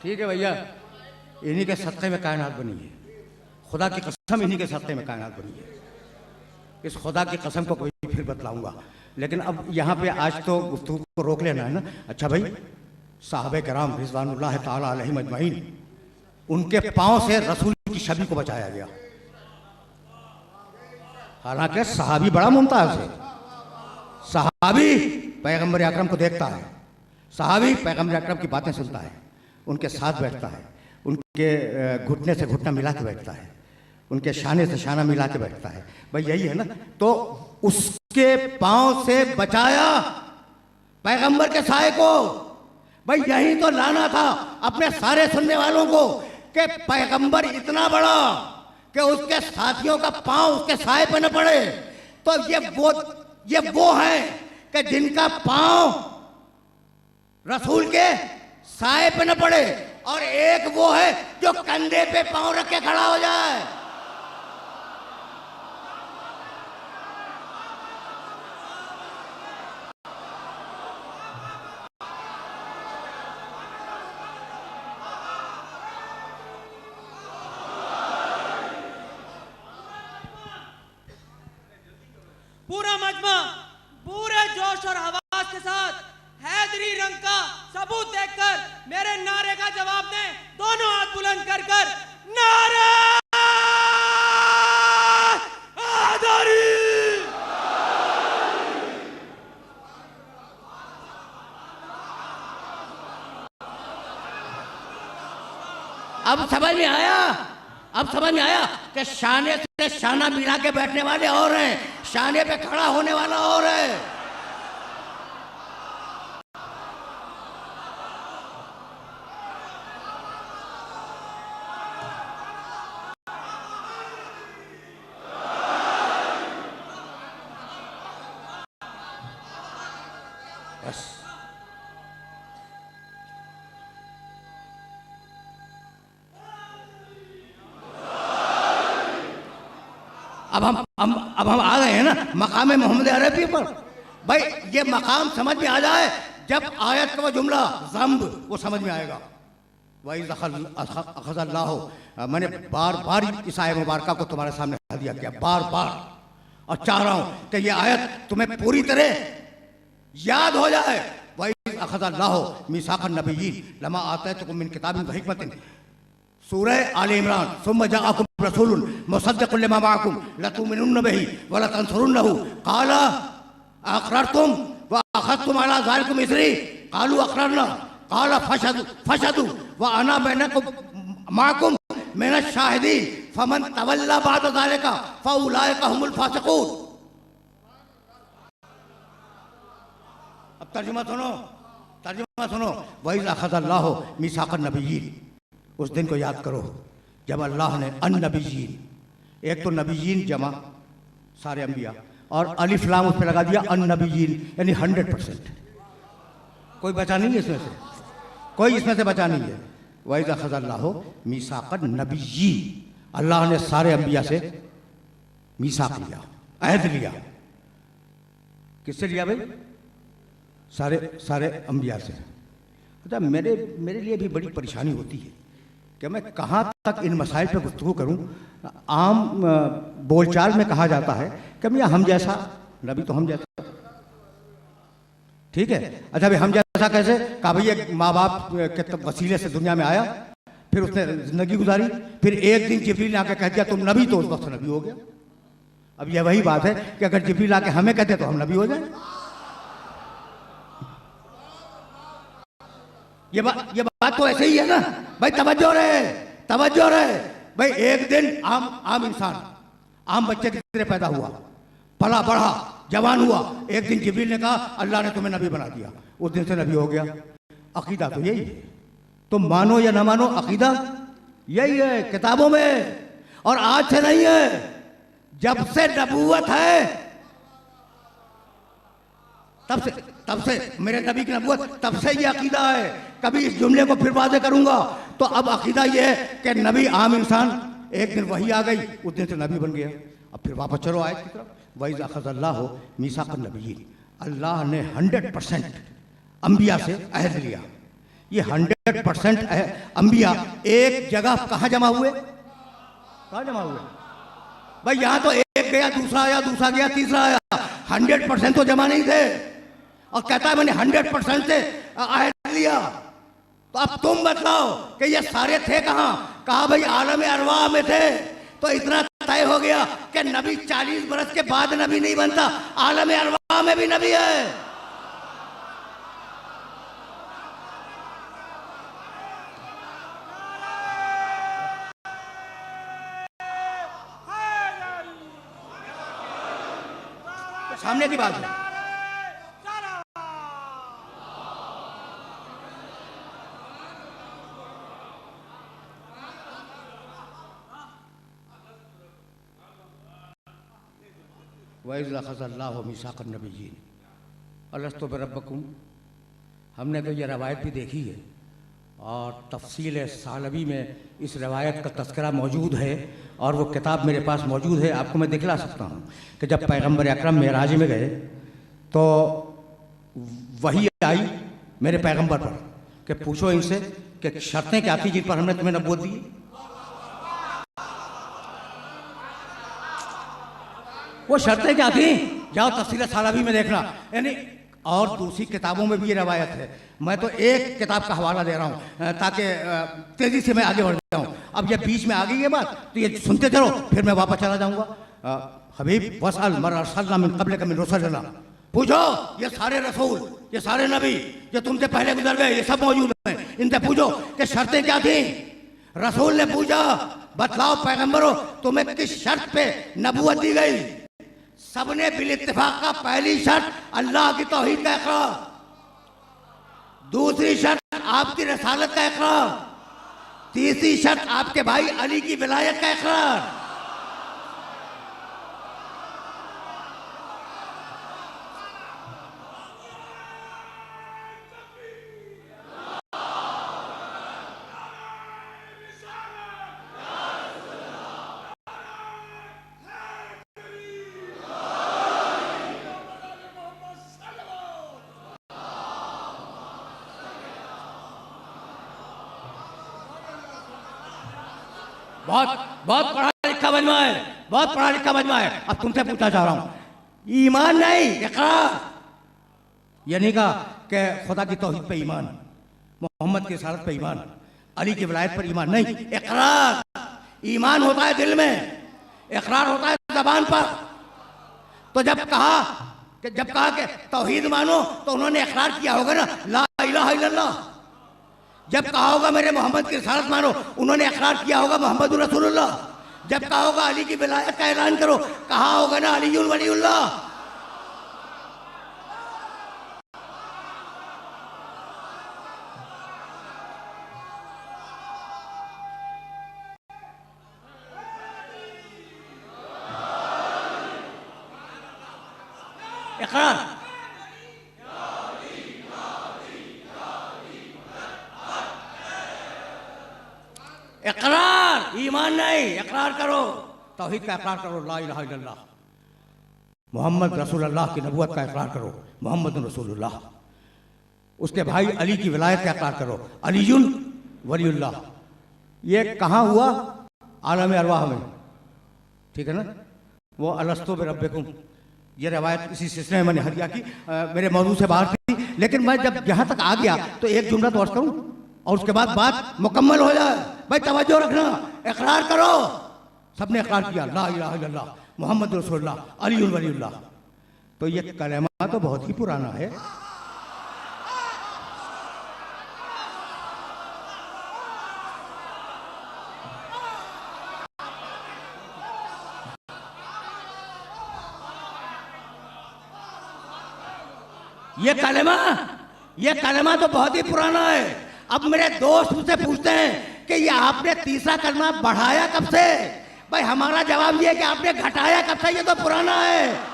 ठीक है भैया, इन्हीं के सदक़े में कायनात बनी है। खुदा की कसम इन्हीं के सदक़े में कायनात बनी है। इस खुदा की कसम को कोई फिर बतलाऊंगा, लेकिन अब यहाँ पे आज तो गुफ्तगू को रोक लेना है ना। अच्छा भाई, साहबे कराम रिज़वानुल्लाह ताला अलैहिम अजमईन, उनके पाँव से रसूल की छवि को बचाया गया। हालांकि सहाबी बड़ा मुमताज है। सहाबी पैगंबर अकरम को देखता है, सहाबी पैगंबर अकरम की बातें सुनता है, उनके साथ बैठता है, उनके घुटने से घुटना मिला के बैठता है, उनके शाने से शाना मिला के बैठता है। भाई यही है ना। तो उसके पांव से बचाया पैगंबर के साए को। भाई यही तो लाना था अपने सारे सुनने वालों को कि पैगंबर इतना बड़ा कि उसके साथियों का पांव उसके साए पे न पड़े। तो ये वो है कि जिनका पांव रसूल के साए पे न पड़े, और एक वो है जो कंधे पे पांव रख के खड़ा हो जाए। पूरा मजमा पूरे जोश और आवाज के साथ हैदरी रंग का सबूत देखकर मेरे नारे का जवाब दें। दोनों हाथ बुलंद कर कर नारे हैदरी। अब समझ में आया? अब समझ में आया कि शाने से शाना मिला के बैठने वाले और हैं, शाने पे खड़ा होने वाला और है। बस अब हम आ गए हैं ना मकाम मोहम्मद अरबी पर। भाई ये मकाम समझ में आ जाए जब आयत का वो जुमला ज़ंब वो समझ में आएगा। वही अख़ज़ल्लाहु, मैंने बार बार इस आयत मुबारका को तुम्हारे सामने हदिया किया, बार बार, और चाह रहा हूँ कि ये आयत तुम्हें पूरी तरह याद हो जाए। वही अख़ज़ल्लाहु मीसाक़न नबिय्यीन लमा आतैतुकुम मिन किताबिन व हिकमतिन, सूरह आल इमरान। सुम्मा जाअकुम रसूलुन मुसद्दिक़ुन लिमा मअकुम लतुमिनुन्न बिही व लतंसुरुन्नहु क़ाल अक़ररतुम व अख़ज़्तुम अला ज़ालिकुम इस्री क़ालू अक़ररना क़ाल फ़शहदू व अना बैनकुम मअकुम मिनश शाहिदीन फ़मन तवल्ला बअद ज़ालिका फ़उलाइका हुमुल फ़ासिक़ून। अब तर्जुमा सुनो। वही अख़ज़ल्लाहु मीसाक़न नबिय्यीन, उस दिन को याद करो जब अल्लाह ने अन-नबिय्यीन, एक तो नबिय्यीन जमा सारे अंबिया, और अलिफ लाम उस पर लगा दिया अन-नबिय्यीन, यानी 100%। कोई बचा नहीं है इसमें से, कोई इसमें से बचा नहीं है। वही अख़ज़ल्लाहु मीसाक़न नबिय्यीन, अल्लाह ने सारे अंबिया से मीसाक़ लिया, अहद लिया। किससे लिया भाई? सारे अंबिया से। अच्छा, मेरे लिए भी बड़ी परेशानी होती है कि मैं कहाँ तक इन मसाइल पर गुफ्तगू करूँ। आम बोलचाल में कहा जाता है कि भैया हम जैसा नबी तो हम जैसा, ठीक है। अच्छा भाई हम जैसा कैसे? कहा भैया माँ बाप के वसीले से दुनिया में आया, फिर उसने ज़िंदगी गुजारी, फिर एक दिन जिब्रील ने आके कह दिया तुम नबी, तो उस वक्त नबी हो गया। अब यह वही बात है कि अगर जिब्रील आके हमें कहते तो हम नबी हो जाए। ये बात तो ऐसे ही है ना भाई। तवज्जो रहे भाई। एक दिन आम इंसान, आम बच्चे की तरह पैदा हुआ, पला बढ़ा, जवान हुआ। एक दिन जिब्रील ने कहा अल्लाह ने तुम्हें नबी बना दिया, उस दिन से नबी हो गया। अकीदा तो यही है, तुम मानो या ना मानो, अकीदा यही है किताबों में। और आज से नहीं है, जब से नबूवत है तब से मेरे नबी की नबूवत, तब से ये अकीदा है। कभी इस जुमले को फिर वाज़ेह करूंगा। तो अब अकीदा ये है कि नबी आम इंसान, एक दिन वही आ गई, उस दिन से नबी बन गया। अब फिर वापस चलो आयत की तरफ। वही अख़ज़ल्लाहु मीसाक़न नबिय्यीन, अल्लाह ने 100% अंबिया से अहद लिया ये 100% अंबिया एक जगह कहाँ जमा हुए? कहाँ जमा हुए भाई? यहाँ तो एक गया, दूसरा आया, दूसरा गया, तीसरा आया, 100% तो जमा नहीं थे। और कहता है मैंने 100% से आयत लिया। तो अब तुम बताओ कि ये सारे थे कहाँ? कहा भाई आलम अरवाह में थे। तो इतना तय हो गया कि नबी 40 बरस के बाद नबी नहीं बनता, आलम अरवाह में भी नबी है। सामने की बात है। वइज़ मीसाक़ नबिय्यीन अलस्तु बिरब्बिकुम। हमने तो ये रवायत भी देखी है और तफसील सालबी में इस रवायत का तज़किरा मौजूद है और वो किताब मेरे पास मौजूद है, आपको मैं दिखला सकता हूँ कि जब पैगम्बर अकरम मेराज में गए तो वही आई मेरे पैगम्बर पर कि पूछो इनसे कि शर्तें क्या थी जिन पर हमने तुम्हें नबूवत दी। वो शर्तें क्या थी? जाओ तफसील सालबी में देखना। यानी और दूसरी किताबों में भी ये रवायत है। मैं तो एक किताब का हवाला दे रहा हूँ ताकि तेज़ी से मैं आगे बढ़ जाऊँ। अब ये बीच में आ गई ये बात तो ये सुनते चलो, फिर मैं वापस चला जाऊँगा। हबीब वसल मर अरसलना मिन क़ब्लिका मिन रुसलिना। पूछो ये सारे रसूल, ये सारे नबी जो तुमसे पहले गुजर गए, ये सब मौजूद हैं। इनसे पूछो कि शर्तें क्या थी। रसूल ने पूछा बतलाओ पैगम्बरों तुम्हें किस शर्त पे नबूवत दी गई? सबने बिल इत्तिफाक का पहली शर्त अल्लाह की तौहीद का इकरार, दूसरी शर्त आपकी रसालत का इकरार, तीसरी शर्त आपके भाई अली की विलायत का इकरार। बहुत पढ़ा लिखा मजमा है, बहुत पढ़ा लिखा मजमा है। अब तुमसे पूछना चाह रहा हूं, ईमान नहीं इकरार। ये नहीं कहा कि खुदा की तौहीद पे ईमान, मोहम्मद की रिसालत पे ईमान, अली की विलायत पर ईमान नहीं, इकरार। ईमान होता है दिल में, इकरार होता है ज़बान पर। तो जब कहा कि तौहीद मानो तो उन्होंने इकरार किया होगा ना, ला इलाहा इल्लल्लाह। जब कहा होगा मेरे मोहम्मद की रिसालत मानो, उन्होंने इकरार किया होगा मोहम्मद रसूलुल्लाह। जब कहा होगा अली की विलायत का ऐलान करो, कहा होगा ना अलीयुल वलीउल्लाह। इकरार इकरार, ईमान नहीं, इकरार करो, तौहीद का इकरार करो, ला इलाहा इल्लल्लाह, मोहम्मद रसूलुल्लाह की नबूवत का इकरार करो, मोहम्मद रसूलुल्लाह। उसके भाई अली की विलायत का इकरार करो, अलीयुल वलीउल्लाह। ये कहाँ हुआ? आलम अरवाह में, ठीक है ना। वो अलस्तु बिरब्बिकुम, ये रवायत इसी सिलसिले में मैंने हदिया की, मेरे मौजू से बाहर थी। लेकिन मैं जब यहाँ तक आ गया तो एक जुमला तो अर्ज करूँ और उसके बाद बात मुकम्मल हो जाए। भाई तवज्जो रखना, इकरार करो। सबने इकरार किया ला इलाहा इल्लल्लाह मोहम्मद रसूलुल्लाह अलीयुल वलीउल्लाह। तो ये कलमा तो बहुत ही पुराना है। ये कलमा तो बहुत ही पुराना है। अब मेरे दोस्त मुझसे पूछते हैं कि ये आपने तीसरा कलमा बढ़ाया कब से? भाई हमारा जवाब ये है कि आपने घटाया कब से, ये तो पुराना है।